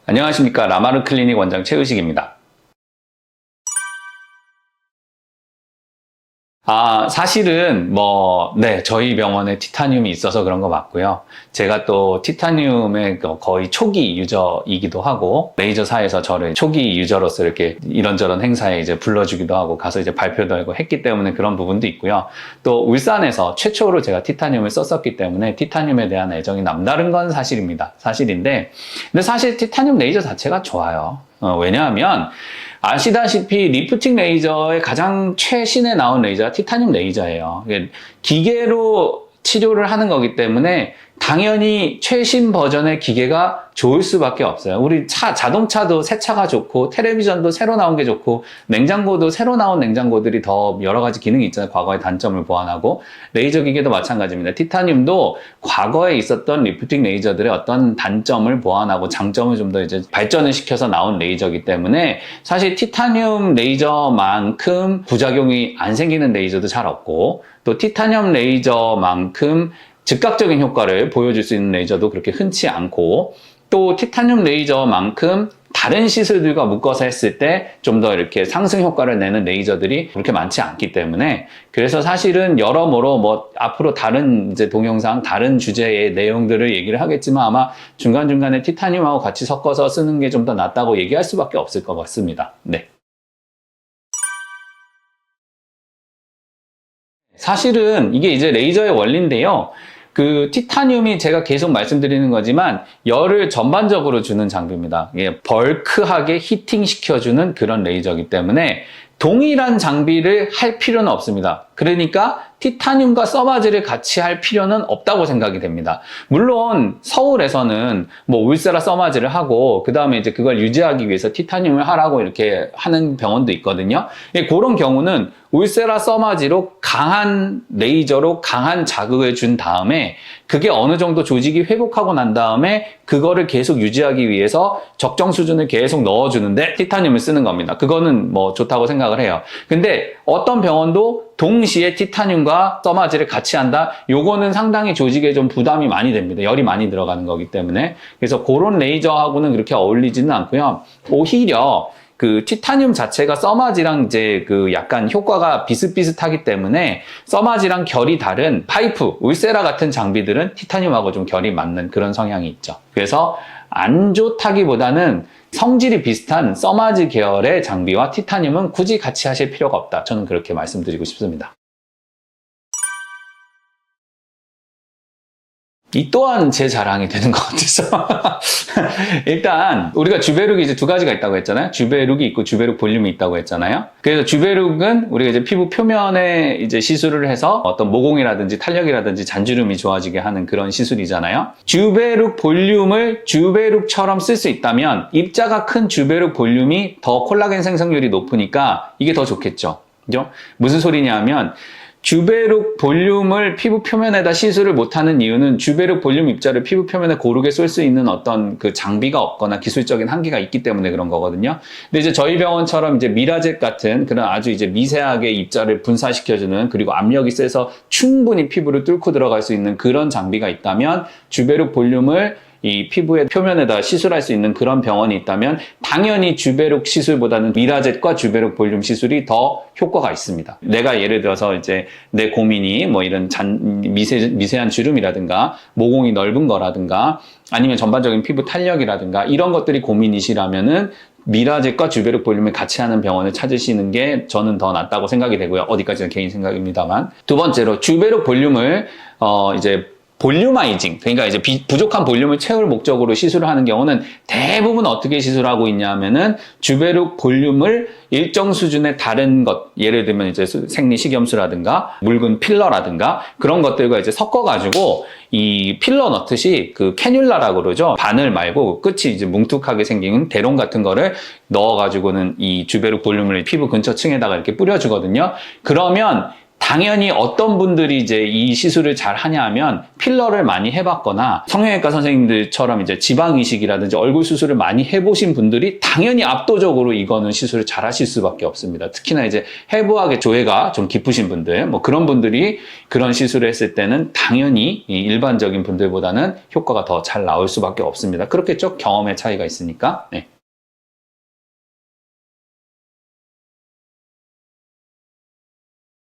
안녕하십니까. 라마르 클리닉 원장 최의식입니다. 사실은 저희 병원에 티타늄이 있어서 그런 거 맞고요. 제가 또 티타늄의 거의 초기 유저이기도 하고, 레이저사에서 저를 초기 유저로서 이렇게 이런저런 행사에 이제 불러주기도 하고, 가서 이제 발표도 하고 했기 때문에 그런 부분도 있고요. 또 울산에서 최초로 제가 티타늄을 썼었기 때문에 티타늄에 대한 애정이 남다른 건 사실입니다. 사실인데, 근데 사실 티타늄 레이저 자체가 좋아요. 왜냐하면, 아시다시피 리프팅 레이저의 가장 최신에 나온 레이저가 티타늄 레이저예요. 기계로 치료를 하는 거기 때문에 당연히 최신 버전의 기계가 좋을 수밖에 없어요. 우리 자동차도 새 차가 좋고, 텔레비전도 새로 나온 게 좋고, 냉장고도 새로 나온 냉장고들이 더 여러 가지 기능이 있잖아요. 과거의 단점을 보완하고. 레이저 기계도 마찬가지입니다. 티타늄도 과거에 있었던 리프팅 레이저들의 어떤 단점을 보완하고 장점을 좀 더 이제 발전을 시켜서 나온 레이저이기 때문에 사실 티타늄 레이저만큼 부작용이 안 생기는 레이저도 잘 없고, 또 티타늄 레이저만큼 즉각적인 효과를 보여줄 수 있는 레이저도 그렇게 흔치 않고, 또 티타늄 레이저만큼 다른 시술들과 묶어서 했을 때 좀 더 이렇게 상승 효과를 내는 레이저들이 그렇게 많지 않기 때문에, 그래서 사실은 여러모로 앞으로 다른 이제 동영상, 다른 주제의 내용들을 얘기를 하겠지만 아마 중간중간에 티타늄하고 같이 섞어서 쓰는 게 좀 더 낫다고 얘기할 수밖에 없을 것 같습니다. 네. 사실은 이게 이제 레이저의 원리인데요. 그 티타늄이 제가 계속 말씀드리는 거지만 열을 전반적으로 주는 장비입니다. 벌크하게 히팅 시켜주는 그런 레이저이기 때문에 동일한 장비를 할 필요는 없습니다. 그러니까 티타늄과 써마즈를 같이 할 필요는 없다고 생각이 됩니다. 물론 서울에서는 울세라 써마즈를 하고 그 다음에 이제 그걸 유지하기 위해서 티타늄을 하라고 이렇게 하는 병원도 있거든요. 그런 경우는 울세라 써마지로 강한 레이저로 강한 자극을 준 다음에 그게 어느 정도 조직이 회복하고 난 다음에 그거를 계속 유지하기 위해서 적정 수준을 계속 넣어주는데 티타늄을 쓰는 겁니다. 그거는 좋다고 생각을 해요. 근데 어떤 병원도 동시에 티타늄과 써마지를 같이 한다? 요거는 상당히 조직에 좀 부담이 많이 됩니다. 열이 많이 들어가는 거기 때문에. 그래서 그런 레이저하고는 그렇게 어울리지는 않고요. 오히려 그 티타늄 자체가 써마지랑 이제 그 약간 효과가 비슷비슷하기 때문에 써마지랑 결이 다른 파이프, 울세라 같은 장비들은 티타늄하고 좀 결이 맞는 그런 성향이 있죠. 그래서 안 좋다기보다는 성질이 비슷한 써마지 계열의 장비와 티타늄은 굳이 같이 하실 필요가 없다. 저는 그렇게 말씀드리고 싶습니다. 이 또한 제 자랑이 되는 것 같아서 일단 우리가 주베룩이 이제 두 가지가 있다고 했잖아요. 주베룩이 있고 주베룩 볼륨이 있다고 했잖아요. 그래서 주베룩은 우리가 이제 피부 표면에 이제 시술을 해서 어떤 모공이라든지 탄력이라든지 잔주름이 좋아지게 하는 그런 시술이잖아요. 주베룩 볼륨을 주베룩처럼 쓸 수 있다면 입자가 큰 주베룩 볼륨이 더 콜라겐 생성률이 높으니까 이게 더 좋겠죠. 그죠? 무슨 소리냐면 주베룩 볼륨을 피부 표면에다 시술을 못하는 이유는 주베룩 볼륨 입자를 피부 표면에 고르게 쏠 수 있는 어떤 그 장비가 없거나 기술적인 한계가 있기 때문에 그런 거거든요. 근데 이제 저희 병원처럼 이제 미라젯 같은 그런 아주 이제 미세하게 입자를 분사시켜주는, 그리고 압력이 세서 충분히 피부를 뚫고 들어갈 수 있는 그런 장비가 있다면, 주베룩 볼륨을 이 피부의 표면에다 시술할 수 있는 그런 병원이 있다면 당연히 주베룩 시술보다는 미라젯과 주베룩 볼륨 시술이 더 효과가 있습니다. 내가 예를 들어서 이제 내 고민이 이런 미세한 주름이라든가 모공이 넓은 거라든가 아니면 전반적인 피부 탄력이라든가 이런 것들이 고민이시라면은 미라젯과 주베룩 볼륨을 같이 하는 병원을 찾으시는 게 저는 더 낫다고 생각이 되고요. 어디까지는 개인 생각입니다만. 두 번째로 주베룩 볼륨을 이제 볼륨아이징, 그러니까 이제 부족한 볼륨을 채울 목적으로 시술을 하는 경우는 대부분 어떻게 시술하고 있냐면은 주베룩 볼륨을 일정 수준의 다른 것, 예를 들면 이제 생리식염수라든가 묽은 필러라든가 그런 것들과 이제 섞어가지고 이 필러 넣듯이 그 캐뉼라라고 그러죠. 바늘 말고 끝이 이제 뭉툭하게 생긴 대롱 같은 거를 넣어가지고는 이 주베룩 볼륨을 피부 근처 층에다가 이렇게 뿌려주거든요. 그러면 당연히 어떤 분들이 이제 이 시술을 잘 하냐 하면 필러를 많이 해봤거나 성형외과 선생님들처럼 이제 지방 이식이라든지 얼굴 수술을 많이 해보신 분들이 당연히 압도적으로 이거는 시술을 잘 하실 수밖에 없습니다. 특히나 이제 해부학의 조예가 좀 깊으신 분들, 뭐 그런 분들이 그런 시술을 했을 때는 당연히 이 일반적인 분들보다는 효과가 더 잘 나올 수밖에 없습니다. 그렇겠죠? 경험의 차이가 있으니까. 네.